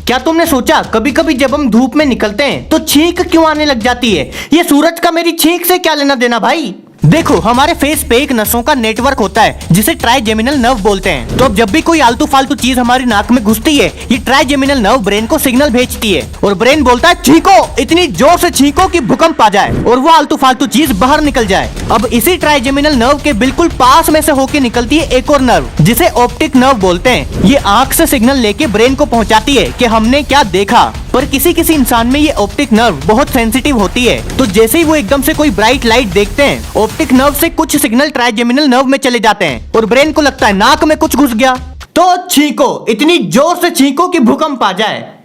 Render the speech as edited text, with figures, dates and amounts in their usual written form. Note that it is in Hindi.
क्या तुमने सोचा कभी कभी जब हम धूप में निकलते हैं तो छींक क्यों आने लग जाती है? ये सूरज का मेरी छींक से क्या लेना देना भाई? देखो, हमारे फेस पे एक नसों का नेटवर्क होता है जिसे ट्राइजेमिनल नर्व बोलते हैं। तो अब जब भी कोई आलतू फालतू चीज हमारी नाक में घुसती है, ये ट्राइजेमिनल नर्व ब्रेन को सिग्नल भेजती है और ब्रेन बोलता है छींको, इतनी जोर से छींको कि भूकंप आ जाए और वो आलतू फालतू चीज बाहर निकल जाए। अब इसी ट्राइजेमिनल नर्व के बिल्कुल पास में से होके निकलती है एक और नर्व जिसे ऑप्टिक नर्व बोलते हैं। ये आंख से सिग्नल लेके ब्रेन को पहुंचाती है कि हमने क्या देखा। पर किसी किसी इंसान में ये ऑप्टिक नर्व बहुत सेंसिटिव होती है, तो जैसे ही वो एकदम से कोई ब्राइट लाइट देखते हैं, ऑप्टिक नर्व से कुछ सिग्नल ट्राइजेमिनल नर्व में चले जाते हैं और ब्रेन को लगता है नाक में कुछ घुस गया, तो छींको, इतनी जोर से छींको कि भूकंप आ जाए।